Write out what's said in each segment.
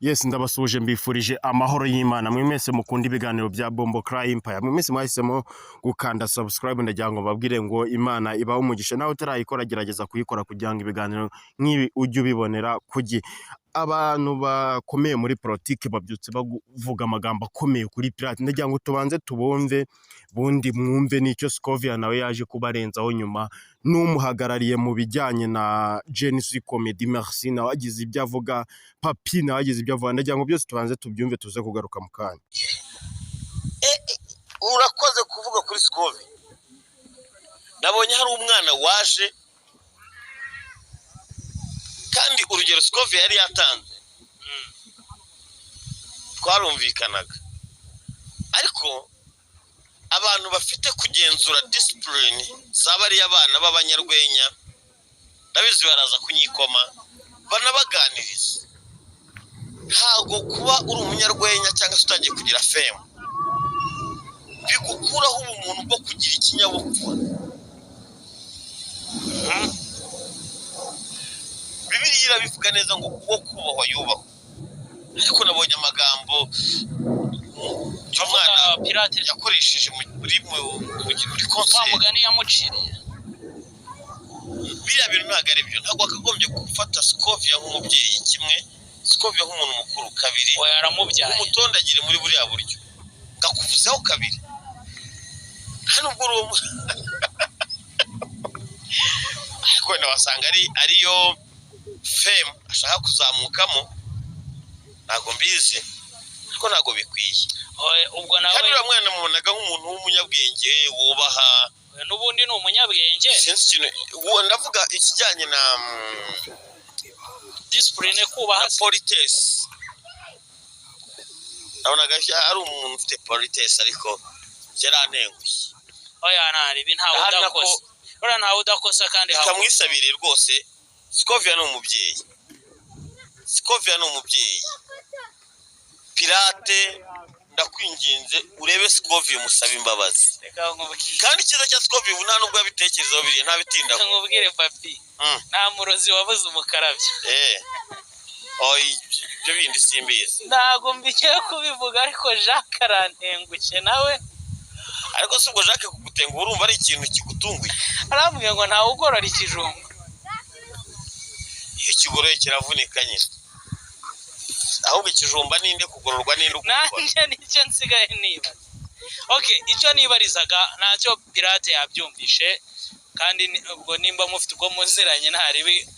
Yes, ndabasuje mbifurije amahoro y'Imana. Mwe mwese mukunda ibiganiro bya Bombo Cry Empire. Mwe mwese mwahisemo gukanda subscribe ndagira ngo babwire ngo Imana ibaho umugisha. Nawe utarayikora gerageza kuyikora kugira ngo ibiganiro nk'ibi ujye ubibonera kugi. Abantu bakomeye muri politike babyutse bavuga amagambo akomeye kuri Pirate. Ndagira ngo tubanze tubumve bundi mwumve n'icyo Scovia nawe yaje kubarenzaho nyuma n'umuhagarariye mu bijyanye na Genesis Comedy Merci nawe agize ibyo avuga, Papi nawe agize ibyo avuga. Ndagira ngo byose tubanze tubyumve tuze kugaruka mu kanya. Urakoze kuvuga kuri Scovia. Nabonye hari umwana waje kandi urugero Scovia yari yatanze twarumvikanaga, ariko abantu bafite kugenzura discipline zabari abana b'abanyarwenya ndabizi baraza kunyikoma banabaganiriza. Ntago kuba uri umunyarwenya cyangwa se utagiye kugira fame bigukuraho ubumuntu bwo kugira ikinyabupfura. Bibiliya irabivuga neza ngo uwo kubahwa yubahwa, ariko nabonye amagambo y'umwana Pirate yakoresheje muri concert mugani yamuciriye. Biriya bintu ntabwo ari byo. Ntabwo akagombye gufata Scovia nk'umubyeyi kimwe, Scovia nk'umuntu mukuru kabiri, yaramubyaye umutondagire muri buriya buryo gakuvuzeho kabiri. Hano ubwo ariko wasanga ariyo fame ashaka kuzamukamo, ntago mbizi, ariko ntago bikwiye. Ubwo nawe kandi uramwana mubonaga nk'umuntu w'umunyabwenge wubaha, n'ubundi ni umunyabwenge. Ndavuga ikijyanye na discipline, kubaha politesse. Nabonaga ari umuntu ufite politesse, ariko yarantenguye. Oya ntari ibi ntawe udakosa. Ora ntawe udakosa kandi kamwisabire rwose. Scovia ni umubyeyi. Scovia ni umubyeyi. Pirate ndakwinginze urebe Scovia umusaba imbabazi. Kandi kiza cya Scovia ubu nta nubwo abitekerezaho biri nta bitinda. Nkubwire Papi, nta murozi wabuze umukarabyo. Ibyo bindi simbizi. Ntago mbigiye kubivuga, ariko Jacques arantengushye nawe. Ariko si ubwo Jacques kugutenguha urumva ari ikintu kigutunguye. Arambwiye ngo ntawe ugorora ikijumba. Iyo kigoroye kiravunika nyine. Ahubwo ikijumba ninde kugororwa ninde ukukora. Nanjye nicyo nsigaye niba. Okay, icyo nibarizaga ntacyo Pirate yabyumvishe, kandi ubwo nimba mufite ubwo muziranye ntaribi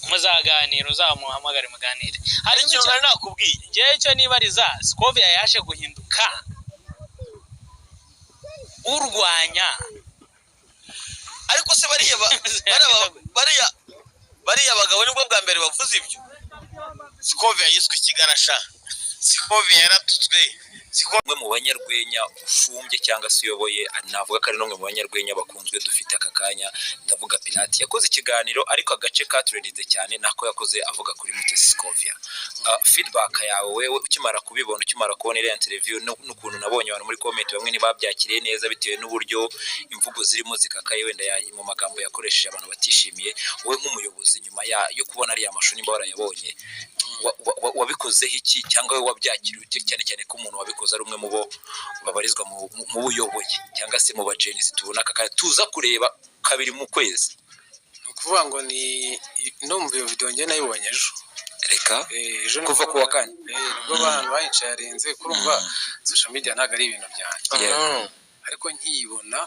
muzaganira, uzamuhamagare muganire. Hari ikintu nari nakubwiye. Ngiye icyo nibariza, Scovia yaje guhinduka urwanya, ariko se bariya bagabo nibwo bwa mbere bavuze ibyo. Scovia yiswe ikigarasha, Scovia yaratutswe. Umwe mu banyarwenya ufumbye cyangwa se uyoboye, navuga ko ari n'umwe mu banyarwenya bakunzwe dufite aka kanya, ndavuga Pirate. Yakoze ikiganiro ariko agace katredize cyane nako yakoze avuga kuri Mutesi Scovia. Feedback yawe wewe ukimara kubibona, ukimara kubona iriya interview n'ukuntu nabonye abantu muri comment bamwe ntibabyakiriye neza bitewe n'uburyo imvugo zirimo zikakaye, wenda mu magambo yakoresheje abantu batishimiye, wowe nk'umuyobozi nyuma yo kubona ariya mashusho nimba warayabonye, wabikozeho iki cyangwa we wabyakiriye cyane cyane ko umuntu wabikoze ari umwe mu bo babarizwa mu buyoboye cyangwa se mu bajenisi tubona aka tuza kureba kabiri mu kwezi? Ukuvuga ngo ni ndumva iyo video nge nayibonye ejo. Reka kuva ku wa kane nibwo abantu bayicaye arenze kurumva social media ntago ari ibintu byanjye. Ariko nkiyibona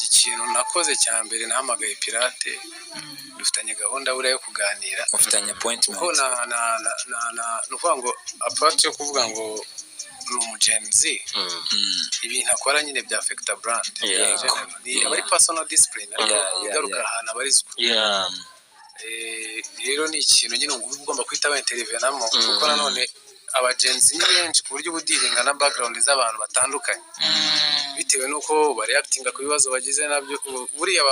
ikintu nakoze cya mbere nahamagaye Pirate, dufitanye gahunda buriya yo kuganira, mufitanye appointment ko nukuvuga ngo apart yo kuvuga ngo ni umugenzi, ibintu akora nyine bya affecta brand, ni abari personal discipline, igaruka ahantu abarizwa. Rero ni ikintu nyine ugomba kwitaba intervenamo, kuko nanone abagenzi ni benshi ku buryo budiringa na background z'abantu batandukanye bitewe nuko bareactinga ku bibazo bagize nabyo. Buriya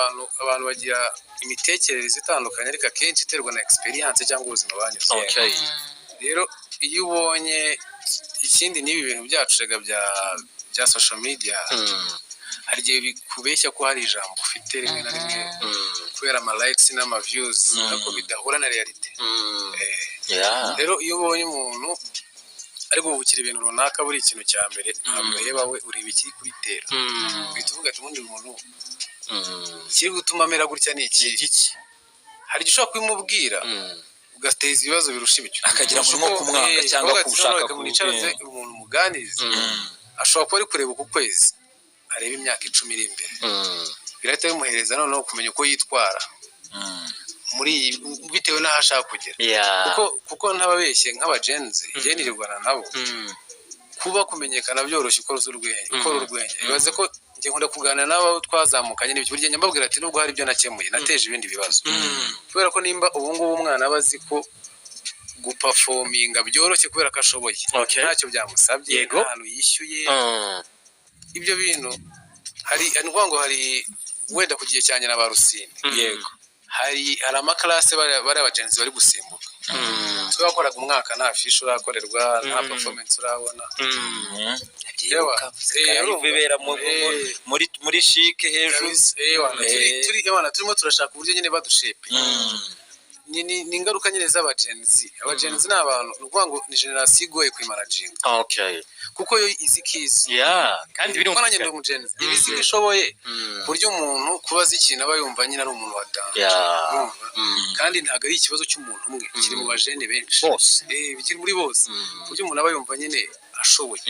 abantu bagira imitekerereze itandukanye, ariko akenshi iterwa na experience cyangwa ubuzima banyuze. Rero iyo ubonye ikindi n'ibi bintu byacu bya social media, hari igihe bikubeshya ko hari ijambo ufite rimwe na rimwe kubera ama likes n'ama views, ariko bidahura na reality. rero iyo ubonye umuntu ari guhubukira ibintu runaka buri ikintu cya mbere ntabwo reba we ureba ikiri kubitera uhita uvuga ati ubundi umuntu kiri gutuma amera gutya ni iki hari icyo ushobora kubimubwira ugateza ibibazo birusha ibyo akagira ngo nko kumwanga cyangwa kushaka kumwicaze umuntu muganiriza ashobora kuba ari kureba uku kwezi areba imyaka 10 iri imbere birahita bimuhereza noneho kumenya uko yitwara muri bitewe n'aho ashaka kugera kuko ntababeshye nk'abagenzi igenirwana nabo kuba kumenyekana byoroshye ukora urwenya bibaze ko njye nkunda kuganira n'abo twazamukanye n'ibyo burya mbabwira ati nubwo hari ibyo nakemuye nateje ibindi bibazo kubera ko nimba ubu ngubu umwana abazi ko guperforminga byoroshye kubera ko ashoboye ntacyo byamusabye ahantu yishyuye ibyo bintu hari ngo hari wenda ku gihe cyane na ba Rusine hari amaklase bari abagenzi bari gusimbuka twakoraga umwaka nta fish urakorerwa nta performance urabona bibera muri chic hejuru turimo turashaka uburyo nyine badushepe ni ingaruka nyine z'abagenzi ni abantu nukuvuga ngo ni generation igoye kwimanaginga kuko yo izi kizi kandi biri umwana nyine umugenzi izi ishoboye buryo umuntu kubaza ikintu aba yumva nyine ari umuntu wa danje kandi ntago ari ikibazo cy'umuntu umwe kiri mu bajene benshi bikiri muri bose buryo umuntu aba yumva nyine ashoboye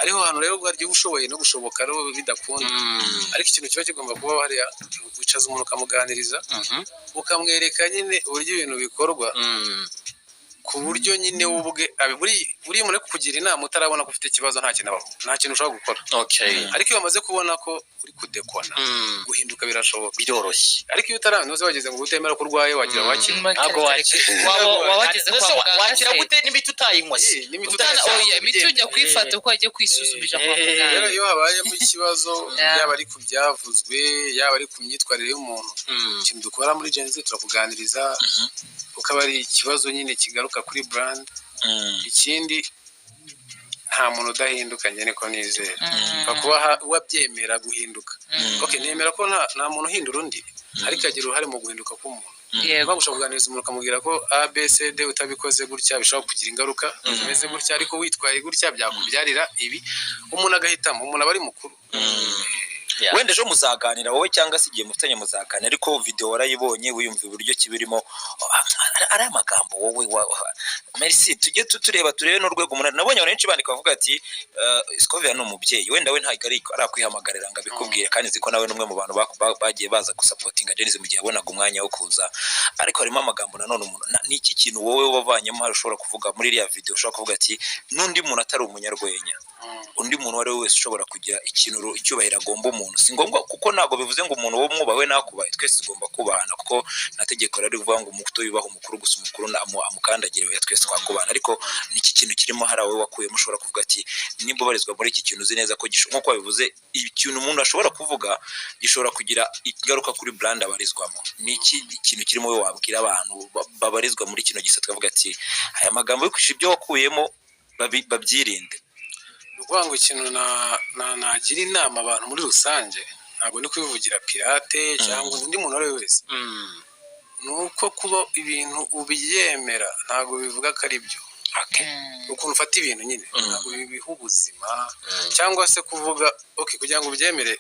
ariho hano rero bwaryo ushoboye no gushoboka rero bidakunda ariko ikintu kiba kigomba kuba hariya wicaza umuntu ukamuganiriza ukamwereka nyine uburyo ibintu bikorwa ku buryo nyine ubwe buri muntu kukugira inama utarabona ko ufite ikibazo nta kintu ushobora gukora ariko iyo bamaze kubona ko uri kudekona guhinduka birashoboka biroroshye ariko iyo utarantuze wageze ngo utemera ko urwaye wagira wakira ntabwo wageze kwa muganga wakira gute n'imiti utayinywa se imiti ujya kwifata uko wagiye kwisuzumisha kwa muganga rero iyo habayemo ikibazo yaba ari ku byavuzwe yaba ari ku myitwarire y'umuntu ikintu dukora muri Genzi turakuganiriza kuko aba ari ikibazo nyine kigaruka kuri brand ikindi nta muntu udahinduka njye niko nizera kuba wabyemera guhinduka nemera ko nta muntu uhindura undi ariko agira uruhare mu guhinduka k'umuntu bagusha kuganiriza umuntu ukamubwira ko ABCD utabikoze gutya bishobora kugira ingaruka zimeze gutya ariko witwaye gutya byakubyarira ibi umuntu agahitamo umuntu aba ari mukuru wenda ejo muzaganira wowe cyangwa se igihe mufitanye muzaganira ariko video warayibonye wiyumva uburyo kibirimo ari amagambo wowe merci tujye tureba n'urwego umuntu nabonye abantu benshi bandika bavuga ati Scovia ni umubyeyi wenda we ntabwo ari akwihamagarira ngo abikubwire kandi ziko nawe numwe mu bantu bagiye baza gusupportinga Genzi mu gihe abonaga umwanya wo kuza ariko harimo amagambo nanone umuntu ni iki kintu wowe wavanyemo hari ushobora kuvuga muri iriya video ushobora kuvuga ati n'undi muntu atari umunyarwenya undi muntu wari wese ushobora kugira ikintu icyubahiro agomba umuntu si ngombwa kuko ntabwo bivuze ngo umuntu wo mwubawe nakubaye twese tugomba kubahana kuko nategeko rari kuvuga ngo umuto yubaho umukuru gusa umukuru amukandagire we twese twakubana ariko niki kintu kirimo hari awe wakuyemo ushobora kuvuga ati nimba barizwa muri iki kintu uzi neza ko nkuko bivuze ikintu umuntu ashobora kuvuga gishobora kugira ingaruka kuri brand abarizwamo niki kintu kirimo we wabwira abantu babarizwa muri kino gisa twavuga ati aya magambo yo kwisha ibyo wakuyemo babyirinde ngo ikintu nagira inama abantu muri rusange ntabwo ni kwivugira pirate cyangwa undi muntu ari wese nuko kuba ibintu ubyemera ntabwo bivuga ko ari byo ukuntu ufata ibintu nyine ntabwo bibiha ubuzima cyangwa se kuvuga kugira ngo ubyemere